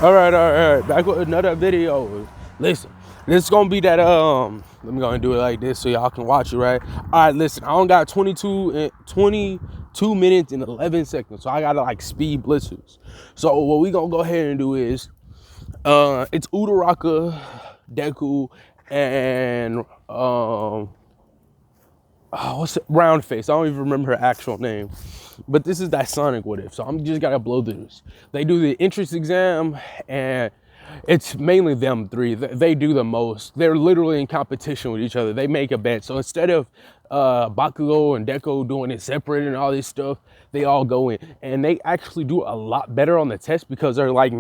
All right. Back with another video. Listen, this is gonna be that let me go and do it like this so y'all can watch it, right? All right, listen. I only got 22 minutes and 11 seconds, so I gotta like speed blitzers. So what we gonna go ahead and do is it's Uraraka, Deku, and what's it? Round Face. I don't even remember her actual name. But this is that Sonic What If. So I'm just gotta blow through this. They do the entrance exam, and it's mainly them three. They do the most. They're literally in competition with each other. They make a bet. So instead of Bakugo and Deku doing it separate and all this stuff, they all go in. And they actually do a lot better on the test because they're like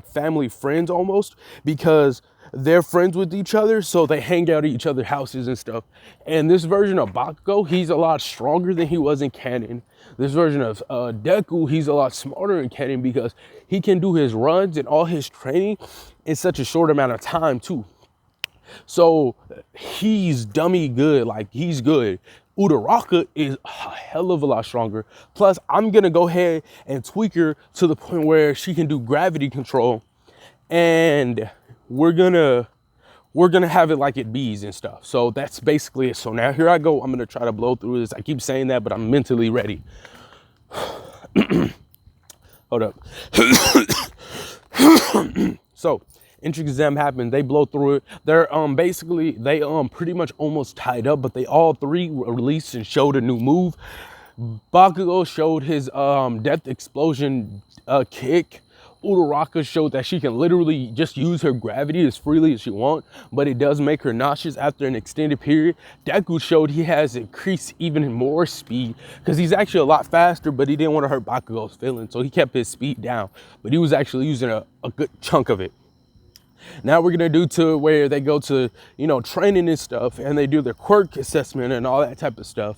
family friends almost, because they're friends with each other, so they hang out at each other's houses and stuff. And this version of Bakugo, he's a lot stronger than he was in canon. This version of Deku, he's a lot smarter in canon because he can do his runs and all his training in such a short amount of time too. So he's dummy good, like he's good. Uraraka is a hell of a lot stronger. Plus, I'm gonna go ahead and tweak her to the point where she can do gravity control, and we're gonna have it like it bees and stuff. So that's basically it. So now here I go. I'm gonna try to blow through this. I keep saying that, but I'm mentally ready. Hold up. So entrance exam happened. They blow through it. They're basically they pretty much almost tied up, but they all three released and showed a new move. Bakugo showed his death explosion kick. Uraraka showed that she can literally just use her gravity as freely as she wants, but it does make her nauseous after an extended period. Deku showed he has increased even more speed because he's actually a lot faster, but he didn't want to hurt Bakugo's feelings, so he kept his speed down, but he was actually using a good chunk of it. Now we're gonna do to where they go to, training and stuff, and they do their quirk assessment and all that type of stuff.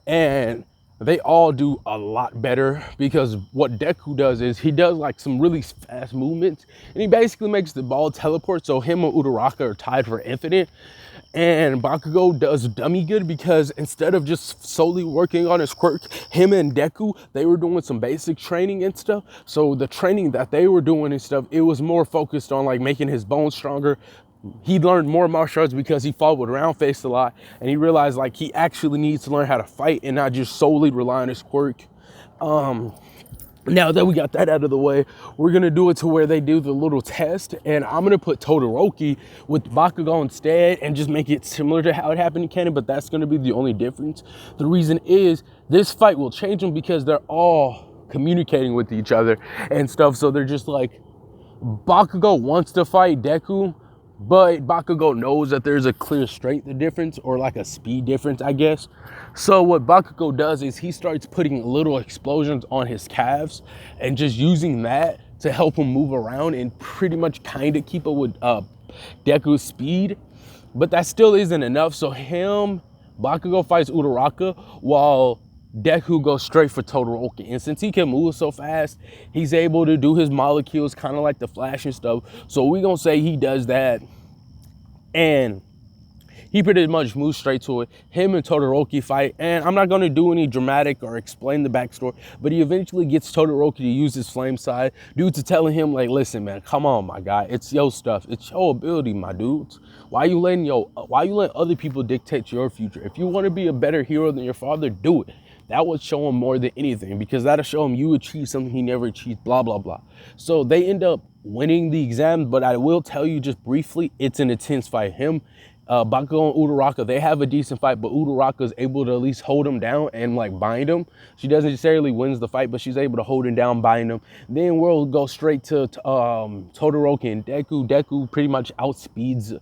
And they all do a lot better because what Deku does is he does like some really fast movements, and he basically makes the ball teleport. So him and Uraraka are tied for infinite. And Bakugo does dummy good because instead of just solely working on his quirk, him and Deku, they were doing some basic training and stuff. So the training that they were doing and stuff, it was more focused on like making his bones stronger. He learned more martial arts because he fought with Round Face a lot, and he realized like he actually needs to learn how to fight and not just solely rely on his quirk. Now that we got that out of the way, we're gonna do it to where they do the little test, and I'm gonna put Todoroki with Bakugo instead and just make it similar to how it happened in canon, but that's gonna be the only difference. The reason is this fight will change them because they're all communicating with each other and stuff, so they're just like, Bakugo wants to fight Deku, but Bakugo knows that there's a clear strength difference, or like a speed difference, I guess. So what Bakugo does is he starts putting little explosions on his calves and just using that to help him move around and pretty much kind of keep up with Deku's speed. But that still isn't enough. So Bakugo fights Uraraka while Deku goes straight for Todoroki. And since he can move so fast, he's able to do his molecules kind of like the Flash and stuff. So we gonna say he does that. And he pretty much moves straight to it. Him and Todoroki fight. And I'm not gonna do any dramatic or explain the backstory, but he eventually gets Todoroki to use his flame side. Dudes are telling him like, listen, man, come on, my guy. It's your stuff. It's your ability, my dudes. Why you letting other people dictate your future? If you want to be a better hero than your father, do it. That would show him more than anything, because that'll show him you achieved something he never achieved, blah, blah, blah. So they end up winning the exam, but I will tell you just briefly, it's an intense fight. Bakugo and Uraraka, they have a decent fight, but Uraraka is able to at least hold him down and like bind him. She doesn't necessarily wins the fight, but she's able to hold him down, bind him. Then we'll go straight to Todoroki and Deku. Deku pretty much outspeeds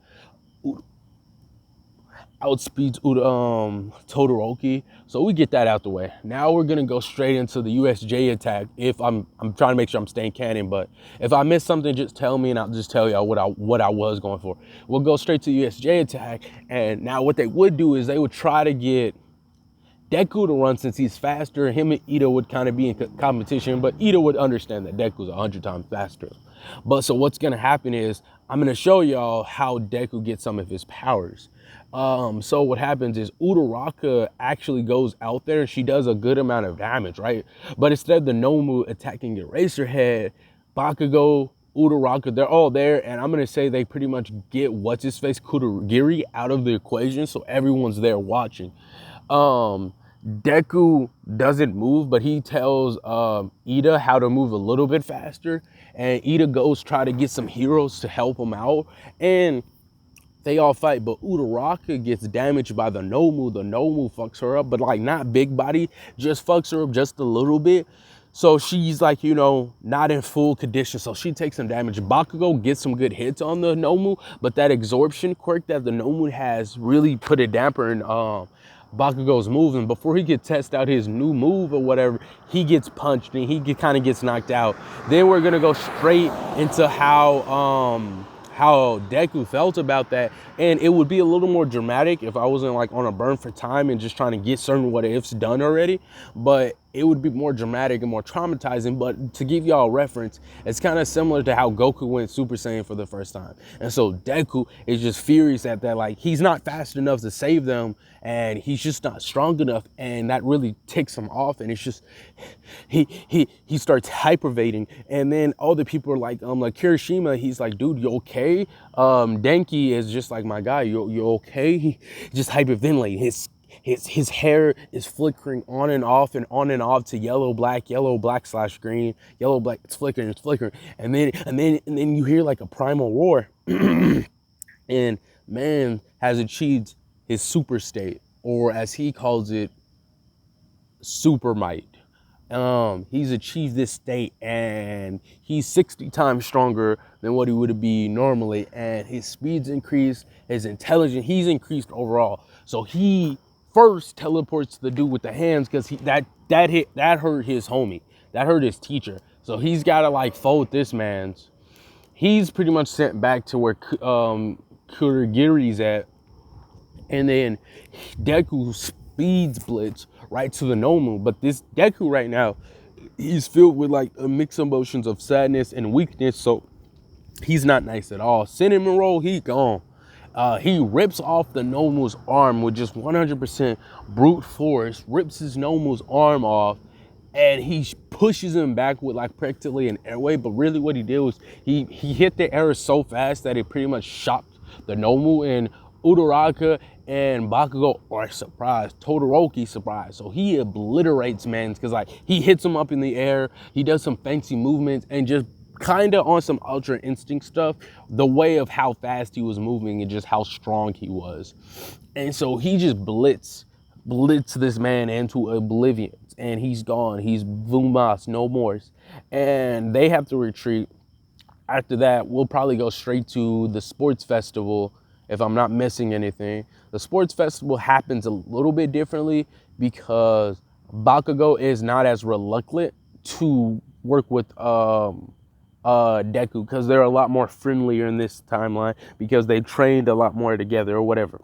Todoroki. So we get that out the way. Now we're gonna go straight into the USJ attack. If I'm trying to make sure I'm staying canon, but if I miss something, just tell me and I'll just tell y'all what I was going for. We'll go straight to USJ attack. And now what they would do is they would try to get Deku to run since he's faster. Him and Ito would kind of be in competition, but Ito would understand that Deku's 100 times faster. But so what's gonna happen is I'm gonna show y'all how Deku gets some of his powers. So what happens is Uraraka actually goes out there and she does a good amount of damage, right? But instead of the Nomu attacking Eraserhead, Bakugo Uraraka, they're all there, and I'm gonna say they pretty much get what's his face Kurogiri out of the equation, so everyone's there watching. Deku doesn't move, but he tells Ida how to move a little bit faster, and Ida goes try to get some heroes to help him out, and they all fight, but Uraraka gets damaged by the Nomu. The Nomu fucks her up, but like not big body, just fucks her up just a little bit. So she's like, you know, not in full condition. So she takes some damage. Bakugo gets some good hits on the Nomu, but that absorption quirk that the Nomu has really put a damper in Bakugo's move. And before he could test out his new move or whatever, he gets punched and he kind of gets knocked out. Then we're gonna go straight into how Deku felt about that, and it would be a little more dramatic if I wasn't like on a burn for time and just trying to get certain what ifs done already, but it would be more dramatic and more traumatizing. But to give y'all a reference, it's kind of similar to how Goku went Super Saiyan for the first time, and so Deku is just furious at that. Like, he's not fast enough to save them, and he's just not strong enough, and that really ticks him off. And it's just he starts hypervating, and then all the people are like Kirishima, he's like, dude, you okay? Denki is just like, my guy, you okay? He just hyperventilating. His hair is flickering on and off to yellow black slash green, yellow black. It's flickering, and then you hear like a primal roar, and man has achieved his super state, or as he calls it, super might. He's achieved this state, and he's 60 times stronger than what he would be normally, and his speed's increased, his intelligence, he's increased overall. So he first teleports the dude with the hands, because that hurt his homie, that hurt his teacher. So he's gotta like fold this man's. He's pretty much sent back to where Kurogiri's at, and then Deku speeds blitz right to the Nomu. But this Deku right now, he's filled with like a mixed emotions of sadness and weakness, so he's not nice at all. Cinnamon Roll, he gone. He rips off the Nomu's arm with just 100% brute force, rips his Nomu's arm off, and he pushes him back with like practically an airway. But really what he did was he hit the air so fast that it pretty much shocked the Nomu, and Uraraka and Bakugo are surprised. Todoroki surprised. So he obliterates man, because like he hits him up in the air, he does some fancy movements, and just kind of on some Ultra Instinct stuff, the way of how fast he was moving and just how strong he was. And so he just blitz this man into oblivion, and he's gone. He's Vumas, no more. And they have to retreat. After that, we'll probably go straight to the sports festival, if I'm not missing anything. The sports festival happens a little bit differently, because Bakugo is not as reluctant to work with Deku, because they're a lot more friendlier in this timeline, because they trained a lot more together or whatever.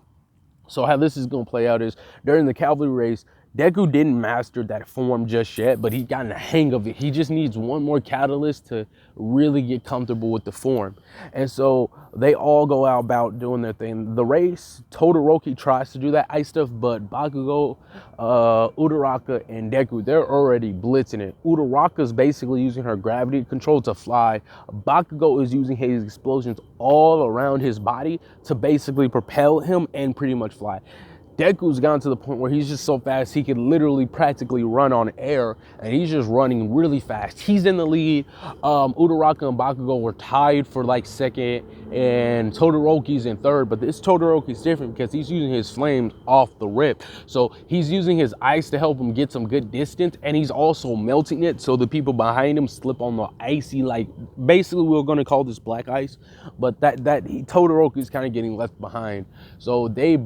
So how this is going to play out is, during the cavalry race, Deku didn't master that form just yet, but he got in the hang of it. He just needs one more catalyst to really get comfortable with the form. And so they all go out about doing their thing. The race, Todoroki tries to do that ice stuff, but Bakugo, Uraraka, and Deku, they're already blitzing it. Uraraka's basically using her gravity control to fly. Bakugo is using his explosions all around his body to basically propel him and pretty much fly. Deku's gotten to the point where he's just so fast he could literally practically run on air, and he's just running really fast. He's in the lead. Uraraka and Bakugo were tied for like second, and Todoroki's in third, but this Todoroki's different because he's using his flames off the rip. So he's using his ice to help him get some good distance, and he's also melting it so the people behind him slip on the icy, like basically we're gonna call this black ice, but Todoroki's kind of getting left behind. So they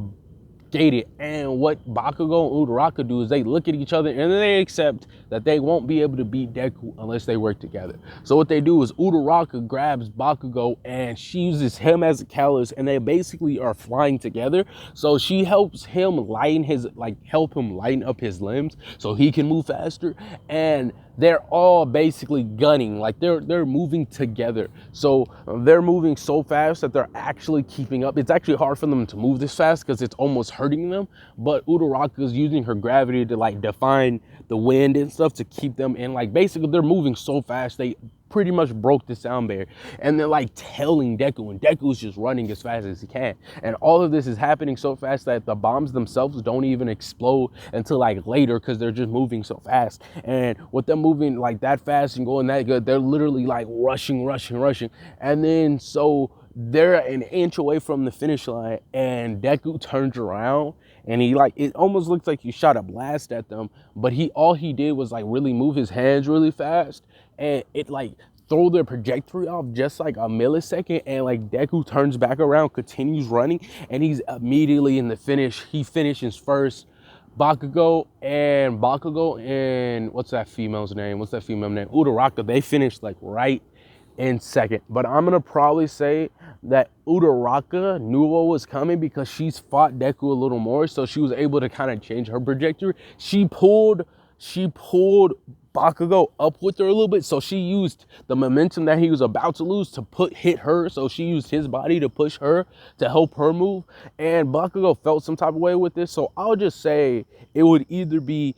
gated, and what Bakugo and Uraraka do is they look at each other and they accept that they won't be able to beat Deku unless they work together. So what they do is Uraraka grabs Bakugo and she uses him as a catalyst, and they basically are flying together. So she helps him help him lighten up his limbs so he can move faster, and they're all basically gunning, like they're moving together. So they're moving so fast that they're actually keeping up. It's actually hard for them to move this fast because it's almost hurting them, but Uraraka is using her gravity to like define the wind and stuff to keep them in, like basically they're moving so fast they pretty much broke the sound barrier. And they're like telling Deku, and Deku's just running as fast as he can. And all of this is happening so fast that the bombs themselves don't even explode until like later, because they're just moving so fast. And with them moving like that fast and going that good, they're literally like rushing. And then so they're an inch away from the finish line, and Deku turns around, and he like, it almost looks like he shot a blast at them, but all he did was like really move his hands really fast, and it like throw their trajectory off just like a millisecond, and like Deku turns back around, continues running, and he's immediately in the finish. He finishes first. Bakugo and what's that female name? Uraraka, they finished like right in second. But I'm gonna probably say that Uraraka knew what was coming because she's fought Deku a little more, so she was able to kind of change her trajectory. She pulled Bakugo up with her a little bit, so she used the momentum that he was about to lose to hit her, so she used his body to push her to help her move, and Bakugo felt some type of way with this. So I'll just say it would either be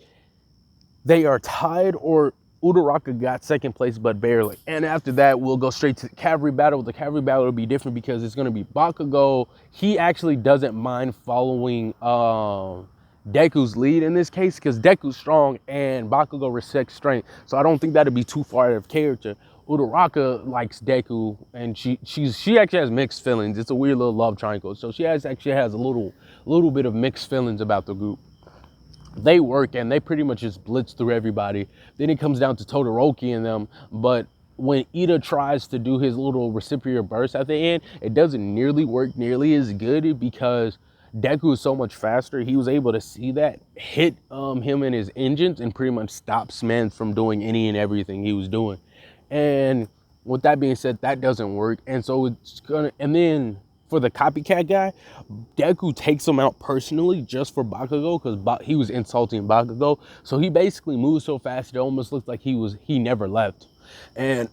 they are tied or Uraraka got second place, but barely. And after that, we'll go straight to the cavalry battle. The cavalry battle will be different because it's going to be Bakugo. He actually doesn't mind following Deku's lead in this case, because Deku's strong and Bakugo respects strength. So I don't think that'd be too far out of character. Uraraka likes Deku, and she actually has mixed feelings. It's a weird little love triangle. So she actually has a little bit of mixed feelings about the group. They work and they pretty much just blitz through everybody. Then it comes down to Todoroki and them. But when Ida tries to do his little reciprocal burst at the end, it doesn't nearly work nearly as good because Deku is so much faster. He was able to see that, hit him in his engines, and pretty much stops man from doing any and everything he was doing. And with that being said, that doesn't work. And so it's gonna, and then for the copycat guy, Deku takes him out personally just for Bakugo, because he was insulting Bakugo. So he basically moves so fast it almost looks like he never left. And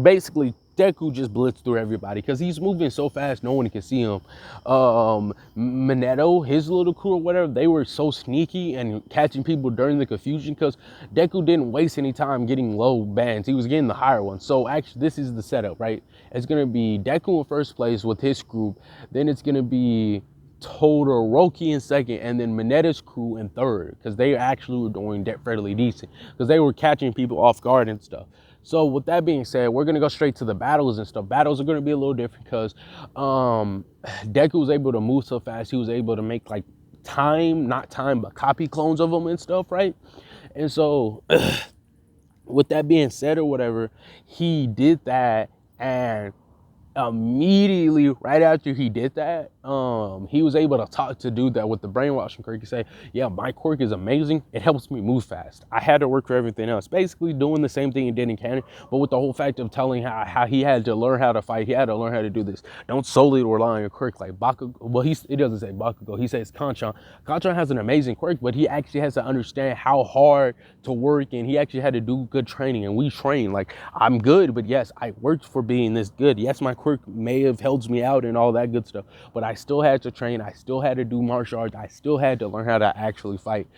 basically Deku just blitzed through everybody because he's moving so fast no one can see him. Minato, his little crew or whatever, they were so sneaky and catching people during the confusion because Deku didn't waste any time getting low bands. He was getting the higher ones. So actually this is the setup, right? It's going to be Deku in first place with his group. Then it's going to be Todoroki in second, and then Mineta's crew in third, because they actually were doing fairly decent because they were catching people off guard and stuff. So with that being said, we're going to go straight to the battles and stuff. Battles are going to be a little different because Deku was able to move so fast. He was able to make like not time, but copy clones of them and stuff, right? And so with that being said or whatever, he did that, and immediately right after he did that, he was able to talk to dude that with the brainwashing quirk. He say, yeah, my quirk is amazing. It helps me move fast. I had to work for everything else. Basically doing the same thing he did in canon, but with the whole fact of telling how he had to learn how to fight. He had to learn how to do this. Don't solely rely on your quirk like Bakugo. Well, it doesn't say Bakugo. He says Kanchan. Kanchan has an amazing quirk, but he actually has to understand how hard to work, and he actually had to do good training, and we train. Like, I'm good, but yes, I worked for being this good. Yes, my quirk may have held me out and all that good stuff, but I still had to train. I still had to do martial arts. I still had to learn how to actually fight.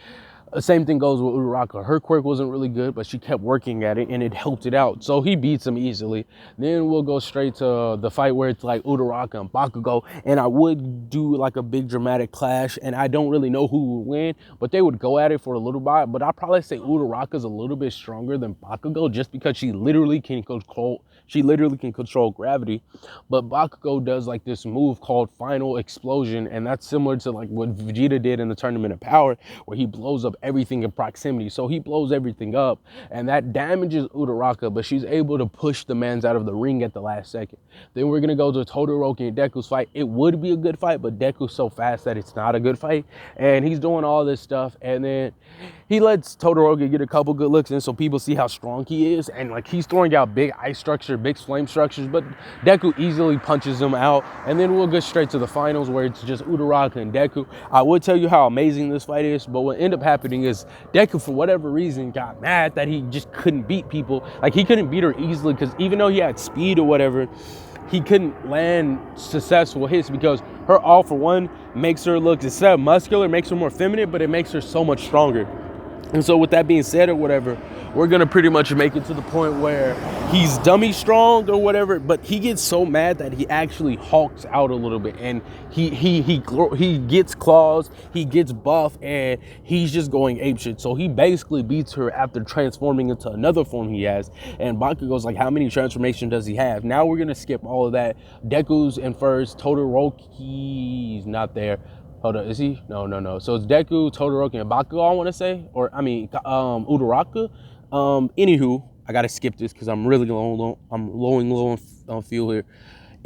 The same thing goes with Uraraka. Her quirk wasn't really good, but she kept working at it and it helped it out. So he beats him easily. Then we'll go straight to the fight where it's like Uraraka and Bakugo. And I would do like a big dramatic clash, and I don't really know who would win, but they would go at it for a little bit. But I'd probably say Uraraka's a little bit stronger than Bakugo just because she literally can control gravity. But Bakugo does like this move called Final Explosion, and that's similar to like what Vegeta did in the Tournament of Power, where he blows up everything in proximity. So he blows everything up, and that damages Uraraka, but she's able to push the mans out of the ring at the last second. Then we're gonna go to Todoroki and Deku's fight. It would be a good fight, but Deku's so fast that it's not a good fight, and he's doing all this stuff, and then he lets Todoroki get a couple good looks in so people see how strong he is, and like he's throwing out big ice structure, big flame structures, but Deku easily punches him out. And then we'll get straight to the finals where it's just Uraraka and Deku. I would tell you how amazing this fight is, but what ended up happening is Deku, for whatever reason, got mad that he just couldn't beat people. Like, he couldn't beat her easily because even though he had speed or whatever, he couldn't land successful hits because her all for one makes her look, instead of muscular, makes her more feminine, but it makes her so much stronger. And so with that being said or whatever, we're gonna pretty much make it to the point where he's dummy strong or whatever, but he gets so mad that he actually hulks out a little bit, and he gets claws, he gets buff, and he's just going apeshit. So he basically beats her after transforming into another form he has. And Bakugo's like, how many transformations does he have? Now we're gonna skip all of that. Deku's in first, Todoroki's not there. Hold on, is he? No. So it's Deku, Todoroki, and Bakugo, I want to say, or I mean, Uraraka. Anywho, I gotta skip this because I'm really low. I'm low on fuel here.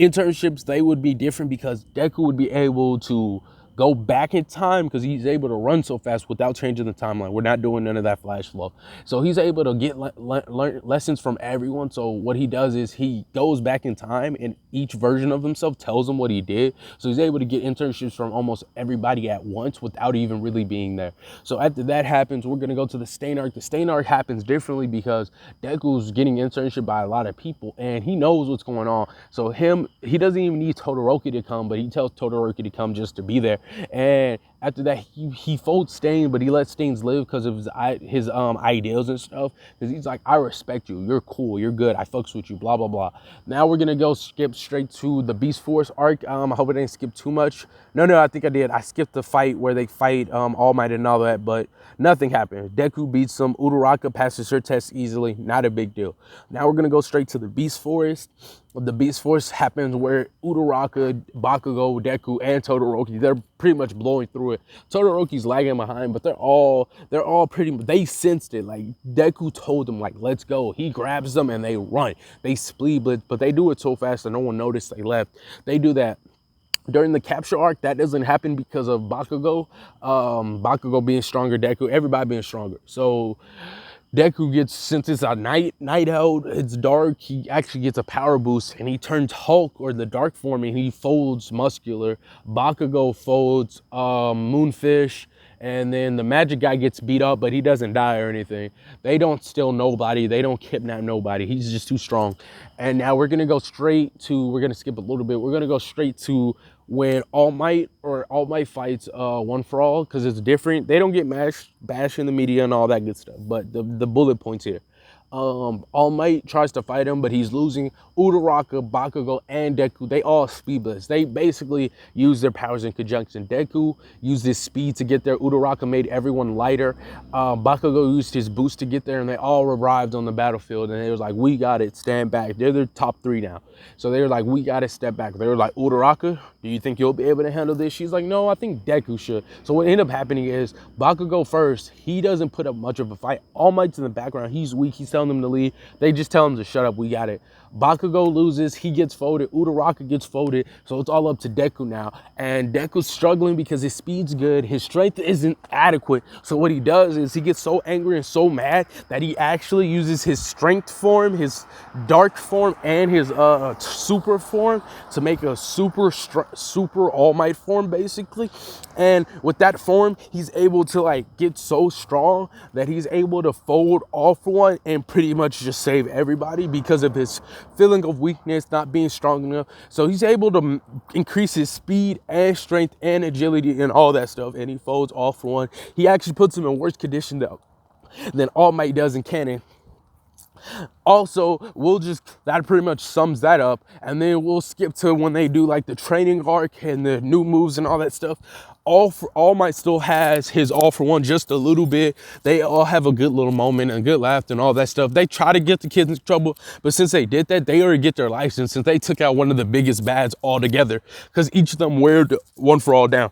Internships, they would be different because Deku would be able to go back in time because he's able to run so fast without changing the timeline. We're not doing none of that flash flow. So he's able to get learn lessons from everyone. So what he does is he goes back in time, and each version of himself tells him what he did. So he's able to get internships from almost everybody at once without even really being there. So after that happens, we're gonna go to the Stain arc. The Stain arc happens differently because Deku's getting internship by a lot of people, and he knows what's going on. So he doesn't even need Todoroki to come, but he tells Todoroki to come just to be there. And after that, he folds Stain, but he lets Stains live because of his ideals and stuff. Because he's like, I respect you. You're cool. You're good. I fucks with you. Blah, blah, blah. Now we're going to go skip straight to the Beast Force arc. I hope I didn't skip too much. No, I think I did. I skipped the fight where they fight All Might and all that, but nothing happened. Deku beats him. Uraraka passes her test easily. Not a big deal. Now we're going to go straight to the Beast Forest. The Beast Force happens where Uraraka, Bakugo, Deku, and Todoroki, they're pretty much blowing through it. Todoroki's lagging behind, but they're all pretty, they sensed it. Like, Deku told them, like, let's go. He grabs them and they run. They split, but they do it so fast that no one noticed they left. They do that. During the capture arc, that doesn't happen because of Bakugo. Bakugo being stronger, Deku, everybody being stronger. So Deku gets, since it's a night out, it's dark, he actually gets a power boost and he turns Hulk, or the dark form, and he folds Muscular. Bakugo folds Moonfish, and then the magic guy gets beat up, but he doesn't die or anything. They don't steal nobody, they don't kidnap nobody, he's just too strong. And now we're gonna go straight to, we're gonna skip a little bit, we're gonna go straight to when All Might fights One For All, because it's different. They don't get bashed in the media and all that good stuff, but the bullet points here. All Might tries to fight him, but he's losing. Uraraka, Bakugo, and Deku, they all speedless. They basically use their powers in conjunction. Deku used his speed to get there. Uraraka made everyone lighter. Bakugo used his boost to get there, and they all arrived on the battlefield, and they was like, we got it, stand back. They're the top 3 now. So they were like, we got to step back. They were like, Uraraka, do you think you'll be able to handle this? She's like, no, I think Deku should. So what ended up happening is Bakugo first, he doesn't put up much of a fight. All Might's in the background, he's weak, he's telling them to leave. They just tell him to shut up, we got it. Bakugo loses, he gets folded, Uraraka gets folded, so it's all up to Deku now. And Deku's struggling because his speed's good, his strength isn't adequate. So what he does is he gets so angry and so mad that he actually uses his strength form, his dark form, and his super form to make a super All Might form, basically. And with that form, he's able to like get so strong that he's able to fold All For One and pretty much just save everybody because of his feeling of weakness, not being strong enough. So he's able to increase his speed and strength and agility and all that stuff, and he folds All For One. He actually puts him in worse condition than All Might does in canon. Also, that pretty much sums that up, and then we'll skip to when they do like the training arc and the new moves and all that stuff. All Might still has his All For One just a little bit. They all have a good little moment and good laugh and all that stuff. They try to get the kids in trouble, but since they did that, they already get their license since they took out one of the biggest bads altogether, because each of them wear One For All down.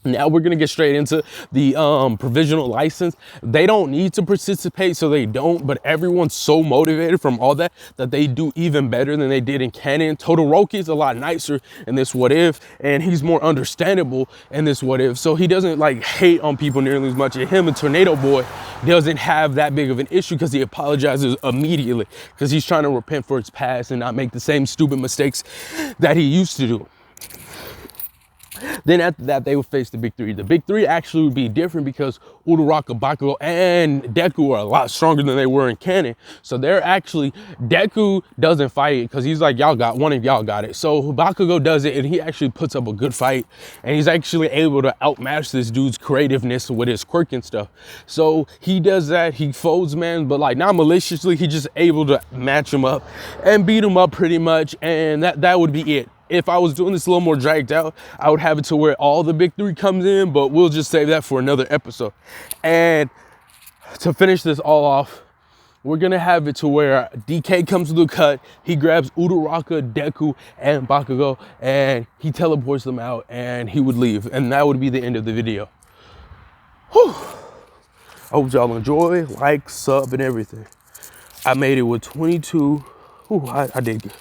Now we're gonna get straight into the provisional license. They don't need to participate, so they don't, but everyone's so motivated from all that they do even better than they did in canon. Todoroki is a lot nicer in this What If, and he's more understandable in this What If, so he doesn't like hate on people nearly as much. And him and Tornado Boy doesn't have that big of an issue because he apologizes immediately because he's trying to repent for his past and not make the same stupid mistakes that he used to do. Then after that, they would face the big three. The big three actually would be different because Uraraka, Bakugo, and Deku are a lot stronger than they were in canon. So they're actually, Deku doesn't fight because he's like, y'all got, one of y'all got it. So Bakugo does it, and he actually puts up a good fight, and he's actually able to outmatch this dude's creativeness with his quirk and stuff. So he does that, he folds, man, but like not maliciously, he just able to match him up and beat him up pretty much, and that would be it. If I was doing this a little more dragged out, I would have it to where all the big three comes in, but we'll just save that for another episode. And to finish this all off, we're gonna have it to where DK comes to the cut, he grabs Uraraka, Deku, and Bakugo, and he teleports them out, and he would leave. And that would be the end of the video. Whew. I hope y'all enjoy, like, sub, and everything. I made it with 22. Ooh, I did good.